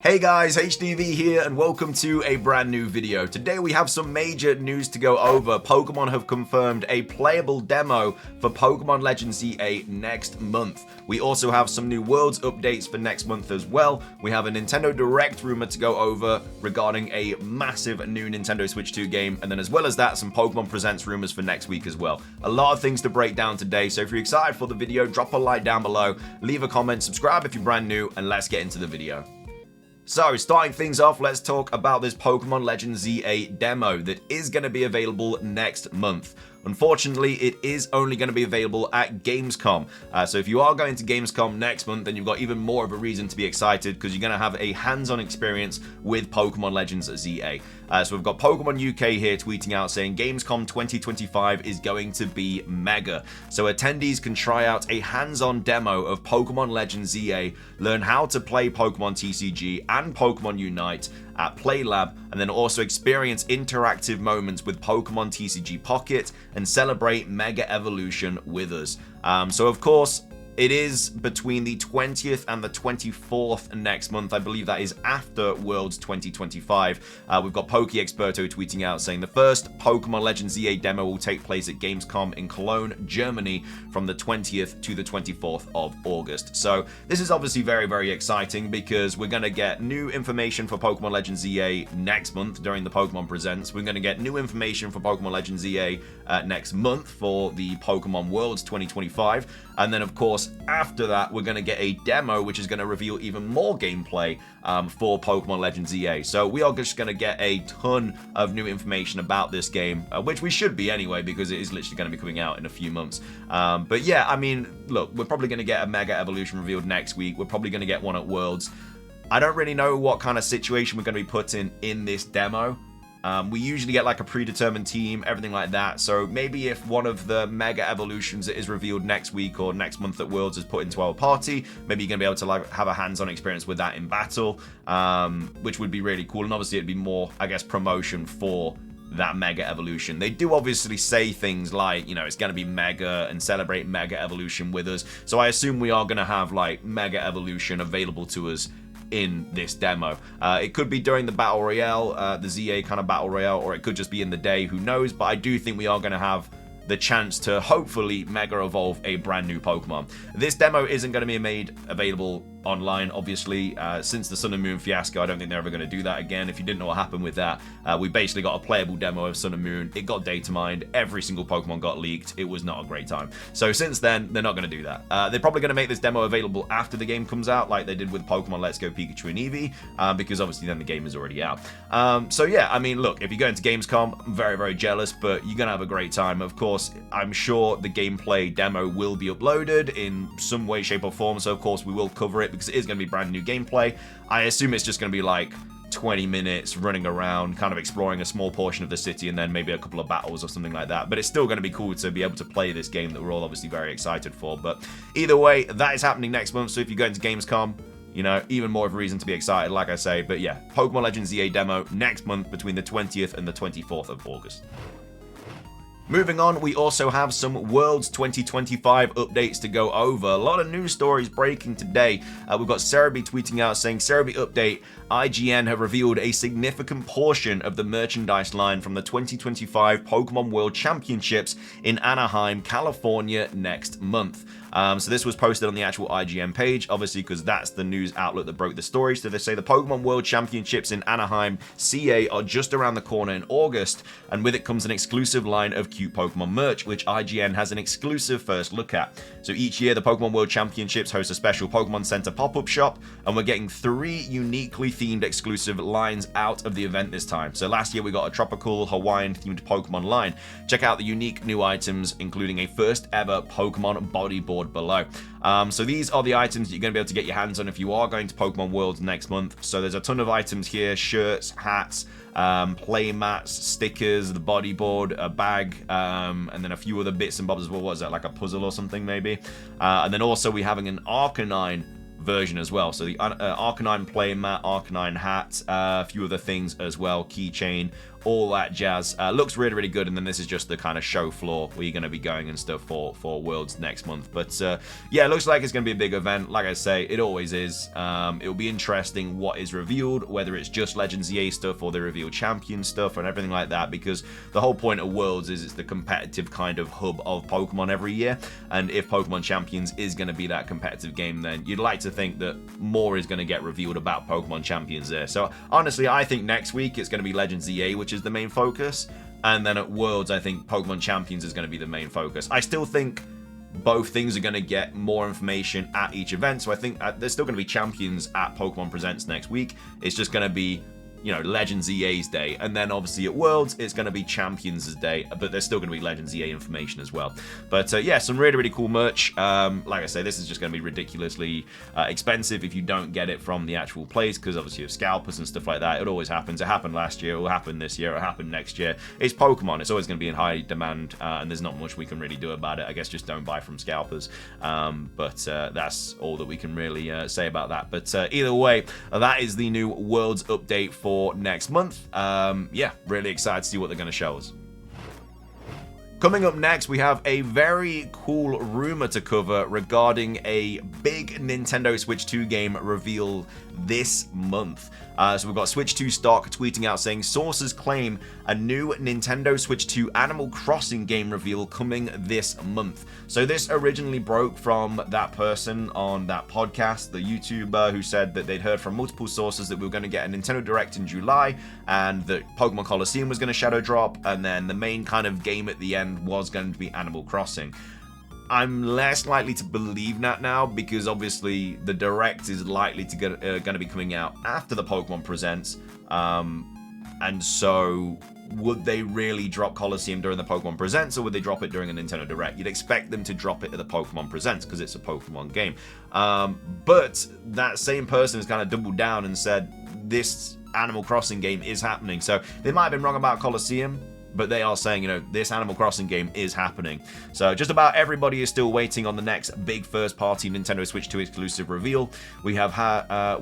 Hey guys, HDV here and welcome to a brand new video. Today we have some major news to go over. Pokemon have confirmed a playable demo for Pokemon Legends ZA next month. We also have some new Worlds updates for next month as well. We have a Nintendo Direct rumor to go over regarding a massive new Nintendo Switch 2 game, and then as well as that, some Pokemon Presents rumors for next week as well. A lot of things to break down today, so if you're excited for the video, drop a like down below, leave a comment, subscribe if you're brand new, and let's get into the video. So, starting things off, let's talk about this Pokemon Legends ZA demo that is going to be available next month. Unfortunately, it is only going to be available at Gamescom. So if you are going to Gamescom next month, then you've got even more of a reason to be excited because you're going to have a hands-on experience with Pokemon Legends ZA. So we've got Pokemon UK here tweeting out saying Gamescom 2025 is going to be mega. So attendees can try out a hands-on demo of Pokemon Legends ZA, learn how to play Pokemon TCG and Pokemon Unite at PlayLab, and then also experience interactive moments with Pokemon TCG Pocket and celebrate Mega Evolution with us. So of course, it is between the 20th and the 24th next month. I believe that is after Worlds 2025. We've got PokeExperto tweeting out saying the first Pokemon Legends ZA demo will take place at Gamescom in Cologne, Germany from the 20th to the 24th of August. So this is obviously very, very exciting because we're going to get new information for Pokemon Legends ZA next month during the Pokemon Presents. We're going to get new information for Pokemon Legends ZA next month for the Pokemon Worlds 2025. And then, of course, after that, we're going to get a demo which is going to reveal even more gameplay for Pokemon Legends ZA. So we are just going to get a ton of new information about this game, which we should be anyway, because it is literally going to be coming out in a few months. But yeah, I mean, look, we're probably going to get a Mega Evolution revealed next week. We're probably going to get one at Worlds. I don't really know what kind of situation we're going to be put in this demo. We usually get like a predetermined team, everything like that. So maybe if one of the Mega Evolutions that is revealed next week or next month at Worlds is put into our party, maybe you're going to be able to like have a hands-on experience with that in battle, which would be really cool. And obviously it'd be more, I guess, promotion for that Mega Evolution. They do obviously say things like, you know, it's going to be Mega and celebrate Mega Evolution with us. So I assume we are going to have like Mega Evolution available to us in this demo. It could be during the Battle Royale, the ZA kind of Battle Royale, or it could just be in the day, who knows, but I do think we are going to have the chance to hopefully Mega Evolve a brand new Pokemon. This demo isn't going to be made available online, obviously. Since the Sun and Moon fiasco, I don't think they're ever going to do that again. If you didn't know what happened with that, we basically got a playable demo of Sun and Moon. It got data mined. Every single Pokemon got leaked. It was not a great time. So since then, they're not going to do that. They're probably going to make this demo available after the game comes out, like they did with Pokemon Let's Go Pikachu and Eevee, because obviously then the game is already out. So yeah, I mean, look, if you're going to Gamescom, I'm very, very jealous, but you're going to have a great time. Of course, I'm sure the gameplay demo will be uploaded in some way, shape, or form, so of course we will cover it because it is going to be brand new gameplay. I assume it's just going to be like 20 minutes running around, kind of exploring a small portion of the city, and then maybe a couple of battles or something like that. But it's still going to be cool to be able to play this game that we're all obviously very excited for. But either way, that is happening next month, so if you're going to Gamescom, you know, even more of a reason to be excited, like I say. But yeah, Pokemon Legends ZA demo next month between the 20th and the 24th of August. Moving on, we also have some Worlds 2025 updates to go over. A lot of news stories breaking today. We've got Cerebi tweeting out saying, Cerebi update, IGN have revealed a significant portion of the merchandise line from the 2025 Pokemon World Championships in Anaheim, California next month. So this was posted on the actual IGN page, obviously because that's the news outlet that broke the story. So they say the Pokemon World Championships in Anaheim, CA are just around the corner in August, and with it comes an exclusive line of cute Pokemon merch, which IGN has an exclusive first look at. So each year the Pokemon World Championships host a special Pokemon Center pop-up shop, and we're getting 3 uniquely themed exclusive lines out of the event this time. So last year we got a tropical Hawaiian themed Pokemon line. Check out the unique new items, including a first ever Pokemon bodyboard below. So these are the items that you're going to be able to get your hands on if you are going to Pokemon Worlds next month. So there's a ton of items here: shirts, hats, play mats, stickers, the bodyboard, a bag, and then a few other bits and bobs as well. What is that, like a puzzle or something maybe? And then also we're having an Arcanine version as well. So the Arcanine playmat, Arcanine hat, a few other things as well, keychain, all that jazz. Looks really, really good, and then this is just the kind of show floor where you're going to be going and stuff for Worlds next month. But yeah, it looks like it's going to be a big event. Like I say, it always is. It'll be interesting what is revealed, whether it's just Legends EA stuff or they reveal champion stuff and everything like that, because the whole point of Worlds is it's the competitive kind of hub of Pokemon every year, and if Pokemon Champions is going to be that competitive game, then you'd like to think that more is going to get revealed about Pokemon Champions there. So honestly, I think next week it's going to be Legends EA, which is the main focus, and then at Worlds I think Pokemon Champions is going to be the main focus. I still think both things are going to get more information at each event, so I think there's still going to be Champions at Pokemon Presents next week. It's just going to be, you know, Legends EA's day, and then obviously at Worlds it's going to be Champions' day, but there's still going to be Legends EA information as well. But yeah, some really, really cool merch. Like I say, this is just going to be ridiculously expensive if you don't get it from the actual place, because obviously you have scalpers and stuff like that. It always happens. It happened last year, it will happen this year, it'll happen next year. It's Pokemon, it's always going to be in high demand, and there's not much we can really do about it. I guess just don't buy from scalpers. But that's all that we can really say about that. But either way, that is the new Worlds update for next month. Yeah, really excited to see what they're going to show us. Coming up next, we have a very cool rumor to cover regarding a big Nintendo Switch 2 game reveal this month. So we've got Switch 2 stock tweeting out saying sources claim a new Nintendo Switch 2 Animal Crossing game reveal coming this month. So this originally broke from that person on that podcast, the YouTuber, who said that they'd heard from multiple sources that we were going to get a Nintendo Direct in July, and that Pokemon Coliseum was going to shadow drop, and then the main kind of game at the end was going to be Animal Crossing. I'm less likely to believe that now, because obviously the Direct is likely to going to be coming out after the Pokemon Presents, and so would they really drop Coliseum during the Pokemon Presents, or would they drop it during a Nintendo Direct? You'd expect them to drop it at the Pokemon Presents because it's a Pokemon game. But that same person has kind of doubled down and said this Animal Crossing game is happening. So they might have been wrong about Coliseum, but they are saying, you know, this Animal Crossing game is happening. So just about everybody is still waiting on the next big first-party Nintendo Switch 2 exclusive reveal. We have the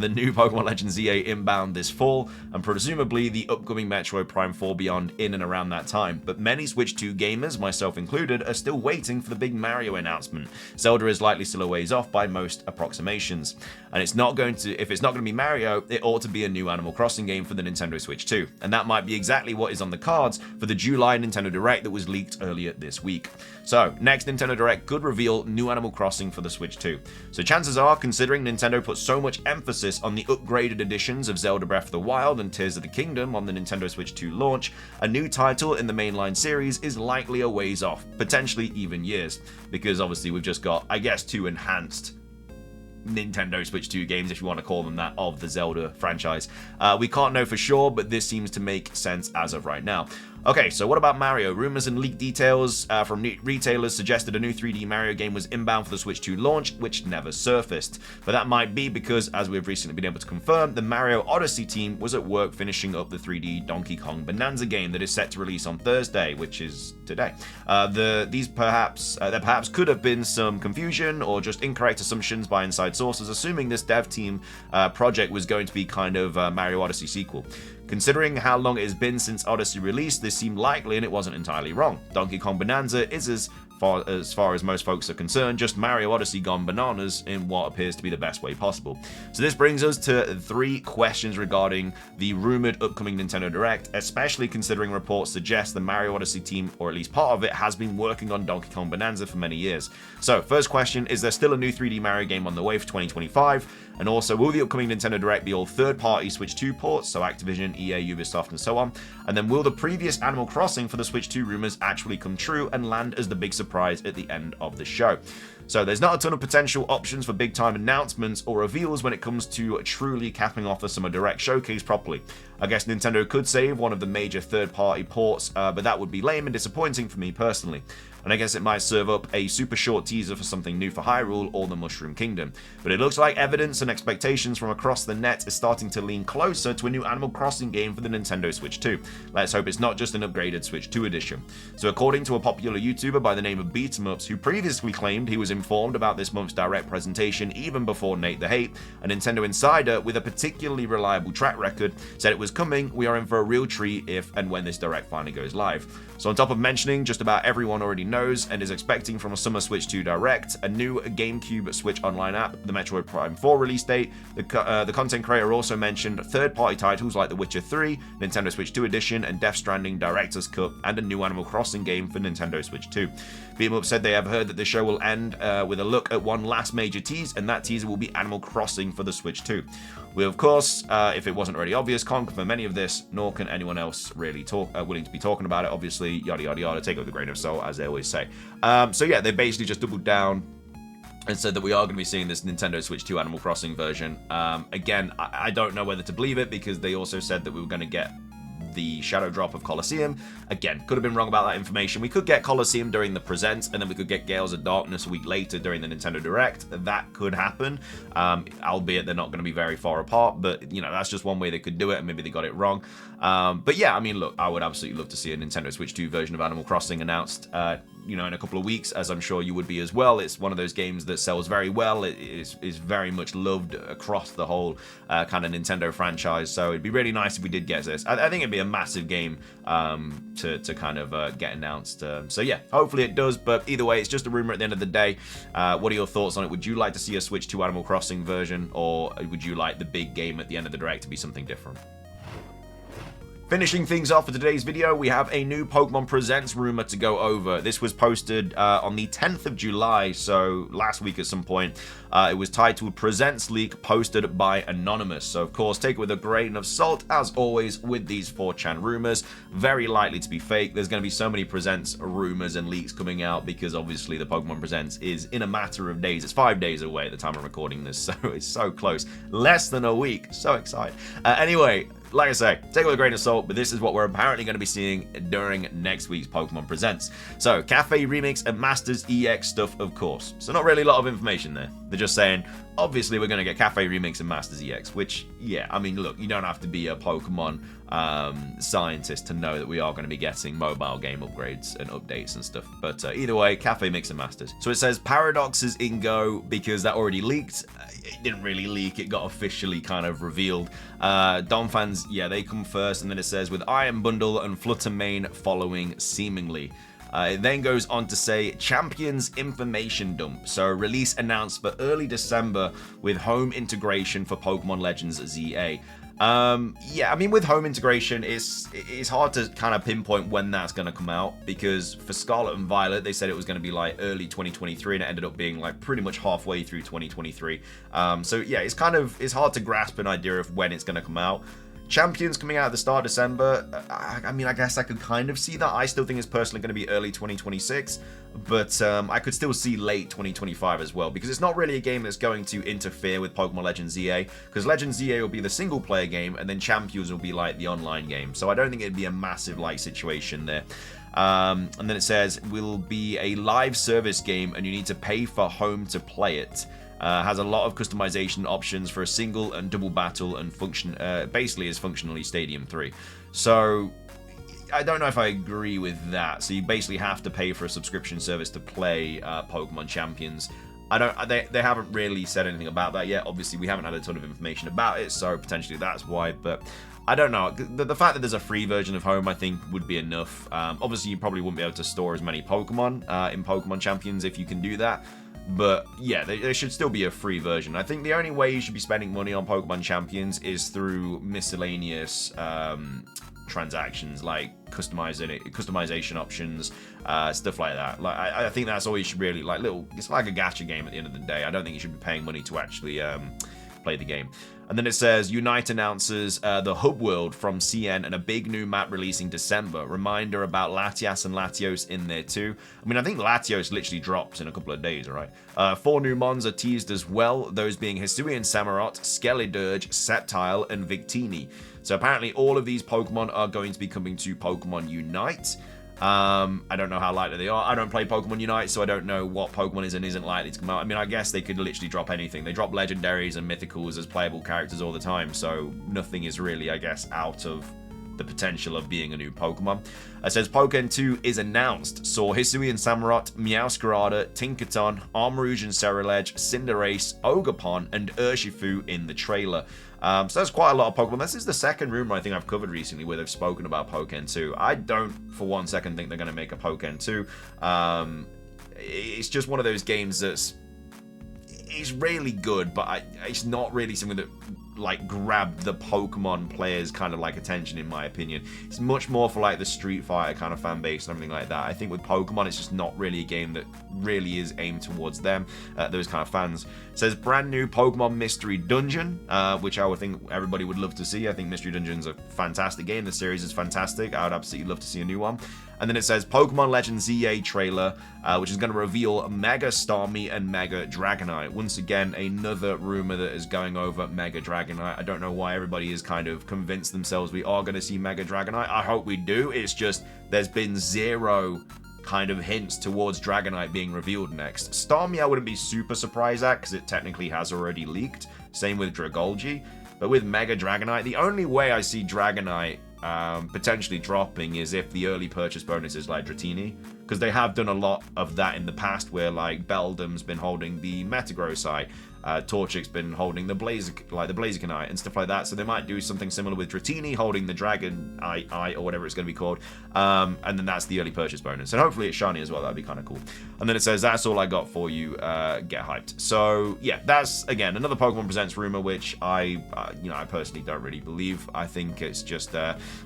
new Pokemon Legends EA inbound this fall, and presumably the upcoming Metroid Prime 4 Beyond in and around that time. But many Switch 2 gamers, myself included, are still waiting for the big Mario announcement. Zelda is likely still a ways off by most approximations. And if it's not going to be Mario, it ought to be a new Animal Crossing game for the Nintendo Switch 2. And that might be exactly what is on the cards for the July Nintendo Direct that was leaked earlier this week. So, next Nintendo Direct could reveal new Animal Crossing for the Switch 2. So chances are, considering Nintendo put so much emphasis on the upgraded editions of Zelda Breath of the Wild and Tears of the Kingdom on the Nintendo Switch 2 launch, a new title in the mainline series is likely a ways off, potentially even years, because obviously we've just got, I guess, two enhanced Nintendo Switch 2 games, if you want to call them that, of the Zelda franchise. We can't know for sure, but this seems to make sense as of right now. Okay, so what about Mario? Rumors and leaked details from retailers suggested a new 3D Mario game was inbound for the Switch 2 launch, which never surfaced. But that might be because, as we've recently been able to confirm, the Mario Odyssey team was at work finishing up the 3D Donkey Kong Bonanza game that is set to release on Thursday, which is today. There perhaps could have been some confusion or just incorrect assumptions by inside sources, assuming this dev team project was going to be kind of a Mario Odyssey sequel. Considering how long it has been since Odyssey released, this seemed likely and it wasn't entirely wrong. Donkey Kong Bonanza is, as far as most folks are concerned, just Mario Odyssey gone bananas in what appears to be the best way possible. So this brings us to 3 questions regarding the rumored upcoming Nintendo Direct, especially considering reports suggest the Mario Odyssey team, or at least part of it, has been working on Donkey Kong Bonanza for many years. So first question, is there still a new 3D Mario game on the way for 2025? And also, will the upcoming Nintendo Direct be all third-party Switch 2 ports, so Activision, EA, Ubisoft, and so on? And then will the previous Animal Crossing for the Switch 2 rumors actually come true and land as the big surprise at the end of the show? So there's not a ton of potential options for big-time announcements or reveals when it comes to truly capping off the Summer Direct showcase properly. I guess Nintendo could save one of the major third-party ports, but that would be lame and disappointing for me personally. And I guess it might serve up a super short teaser for something new for Hyrule or the Mushroom Kingdom. But it looks like evidence and expectations from across the net is starting to lean closer to a new Animal Crossing game for the Nintendo Switch 2. Let's hope it's not just an upgraded Switch 2 edition. So according to a popular YouTuber by the name of Beat'emups, who previously claimed he was informed about this month's Direct presentation even before Nate the Hate, a Nintendo insider with a particularly reliable track record said it was coming. We are in for a real treat if and when this Direct finally goes live. So on top of mentioning just about everyone already knows and is expecting from a Summer Switch 2 Direct, a new GameCube Switch Online app, the Metroid Prime 4 release date, the content creator also mentioned third-party titles like The Witcher 3, Nintendo Switch 2 Edition, and Death Stranding Director's Cut, and a new Animal Crossing game for Nintendo Switch 2. Beamup said they have heard that the show will end with a look at one last major tease, and that teaser will be Animal Crossing for the Switch 2. We, of course, if it wasn't already obvious, can't confirm any of this, nor can anyone else really willing to be talking about it, obviously, yada yada yada, take it with a grain of salt, as they always say. So yeah, they basically just doubled down and said that we are going to be seeing this Nintendo Switch 2 Animal Crossing version. Again, I don't know whether to believe it, because they also said that we were going to get the shadow drop of Colosseum. Again, could have been wrong about that information. We could get Colosseum during the present, and then we could get Gales of Darkness a week later during the Nintendo Direct. That could happen, albeit they're not going to be very far apart, but, you know, that's just one way they could do it, and maybe they got it wrong. But yeah, I mean, look, I would absolutely love to see a Nintendo Switch 2 version of Animal Crossing announced, you know, in a couple of weeks, as I'm sure you would be as well. It's one of those games that sells very well. It is very much loved across the whole kind of Nintendo franchise, so it'd be really nice if we did get this. I think it'd be a massive game to kind of get announced. So yeah, hopefully it does, but either way, it's just a rumor at the end of the day. What are your thoughts on it? Would you like to see a Switch 2 Animal Crossing version, or would you like the big game at the end of the Direct to be something different? Finishing things off for today's video, we have a new Pokemon Presents rumor to go over. This was posted on the 10th of July, so last week at some point. It was titled Presents Leak, posted by Anonymous. So of course, take it with a grain of salt, as always with these 4chan rumors. Very likely to be fake. There's going to be so many Presents rumors and leaks coming out, because obviously the Pokemon Presents is in a matter of days. It's 5 days away at the time of recording this, so it's so close. Less than a week. So excited. Anyway, like I say, take it with a grain of salt, but this is what we're apparently going to be seeing during next week's Pokemon Presents. So, Cafe Remix and Masters EX stuff, of course. So not really a lot of information there. They're just saying, obviously we're going to get Cafe Remix and Masters EX, which, yeah, I mean, look, you don't have to be a Pokemon scientist to know that we are going to be getting mobile game upgrades and updates and stuff. But either way, Cafe Mix and Masters. So it says Paradox is in go, because that already leaked. It didn't really leak, it got officially kind of revealed. Dom fans, yeah, they come first, and then it says with Iron Bundle and Flutter Mane following seemingly. It then goes on to say Champions Information Dump. So release announced for early December with home integration for Pokemon Legends ZA. Yeah, I mean, with home integration, it's hard to kind of pinpoint when that's going to come out, because for Scarlet and Violet, they said it was going to be like early 2023, and it ended up being like pretty much halfway through 2023. So yeah, it's hard to grasp an idea of when it's going to come out. Champions coming out at the start of December, I mean, I guess I could kind of see that. I still think it's personally going to be early 2026, but I could still see late 2025 as well, because it's not really a game that's going to interfere with Pokemon Legends ZA, because Legends ZA will be the single player game, and then Champions will be like the online game, so I don't think it'd be a massive like situation there. And then it says, will be a live service game, and you need to pay for home to play it. Has a lot of customization options for a single and double battle, and basically is functionally Stadium 3. So I don't know if I agree with that. So you basically have to pay for a subscription service to play Pokemon Champions. They haven't really said anything about that yet. Obviously, we haven't had a ton of information about it, so potentially that's why. But I don't know. The fact that there's a free version of Home, I think, would be enough. Obviously, you probably wouldn't be able to store as many Pokemon in Pokemon Champions if you can do that. But yeah, there should still be a free version. I think the only way you should be spending money on Pokemon Champions is through miscellaneous transactions, like customization options, stuff like that. Like I think that's all you should really like. It's like a gacha game at the end of the day. I don't think you should be paying money to actually play the game. And then it says, Unite announces the Hub World from CN and a big new map releasing December. Reminder about Latias and Latios in there too. I mean, I think Latios literally drops in a couple of days, alright? 4 new mons are teased as well, those being Hisuian Samurott, Skeledirge, Sceptile, and Victini. So apparently all of these Pokemon are going to be coming to Pokemon Unite. I don't know how likely they are. I don't play Pokemon Unite, so I don't know what Pokemon is and isn't likely to come out. I mean, I guess they could literally drop anything. They drop legendaries and mythicals as playable characters all the time, so nothing is really, I guess, out of the potential of being a new Pokemon. It says Pokken 2 is announced. Saw Hisui and Samurott, Meowscarada, Tinkaton, Armarouge and Ceruledge, Cinderace, Ogerpon, and Urshifu in the trailer. So that's quite a lot of Pokemon. This is the second rumor I think I've covered recently where they've spoken about Pokken 2. I don't for one second think they're going to make a Pokken 2. It's just one of those games that's it's really good, but it's not really something that like grabbed the Pokemon players kind of like attention, in my opinion. It's much more for like the Street Fighter kind of fan base and everything like that. I think with Pokemon, it's just not really a game that really is aimed towards them, those kind of fans. It says brand new Pokemon Mystery Dungeon, which I would think everybody would love to see. I think Mystery Dungeon's a fantastic game. The series is fantastic. I would absolutely love to see a new one. And then it says Pokemon Legends ZA trailer, which is going to reveal Mega Starmie and Mega Dragonite. Once again, another rumor that is going over Mega Dragonite. I don't know why everybody is kind of convinced themselves we are going to see Mega Dragonite. I hope we do. It's just there's been zero kind of hints towards Dragonite being revealed next. Starmie I wouldn't be super surprised at because it technically has already leaked. Same with Dragolgi. But with Mega Dragonite, the only way I see Dragonite potentially dropping is if the early purchase bonus is like Dratini, because they have done a lot of that in the past where like Beldum's been holding the Metagross side, Torchic's been holding the Blazikenite and stuff like that, so they might do something similar with Dratini holding the Dragon Eye or whatever it's going to be called, and then that's the early purchase bonus, and hopefully it's shiny as well. That'd be kind of cool. And then it says that's all I got for you, get hyped. So yeah, that's again another Pokemon Presents rumor, which I personally don't really believe. I think it's just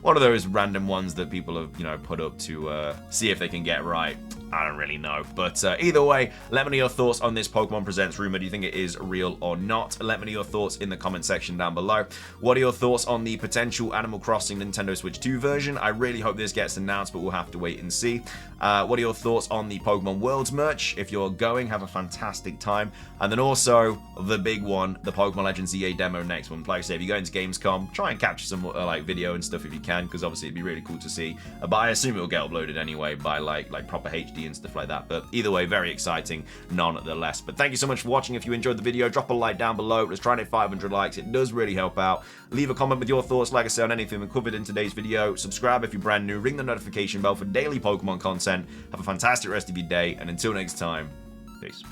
one of those random ones that people have put up to see if they can get right. I don't really know, but either way, let me know your thoughts on this Pokemon Presents rumor. Do you think it is real or not? Let me know your thoughts in the comment section down below. What are your thoughts on the potential Animal Crossing Nintendo Switch 2 version? I really hope this gets announced, but we'll have to wait and see. What are your thoughts on the Pokemon Worlds merch? If you're going, have a fantastic time. And then also, the big one, the Pokemon Legends EA demo next month. Like I say, if you go into Gamescom, try and capture some like video and stuff if you can, because obviously it'd be really cool to see. But I assume it'll get uploaded anyway by like proper HD and stuff like that. But either way, very exciting nonetheless. But thank you so much for watching. If you enjoyed the video, drop a like down below. Let's try and hit 500 likes. It does really help out. Leave a comment with your thoughts, like I said, on anything we covered in today's video. Subscribe if you're brand new. Ring the notification bell for daily Pokemon content. Have a fantastic rest of your day, and until next time, peace.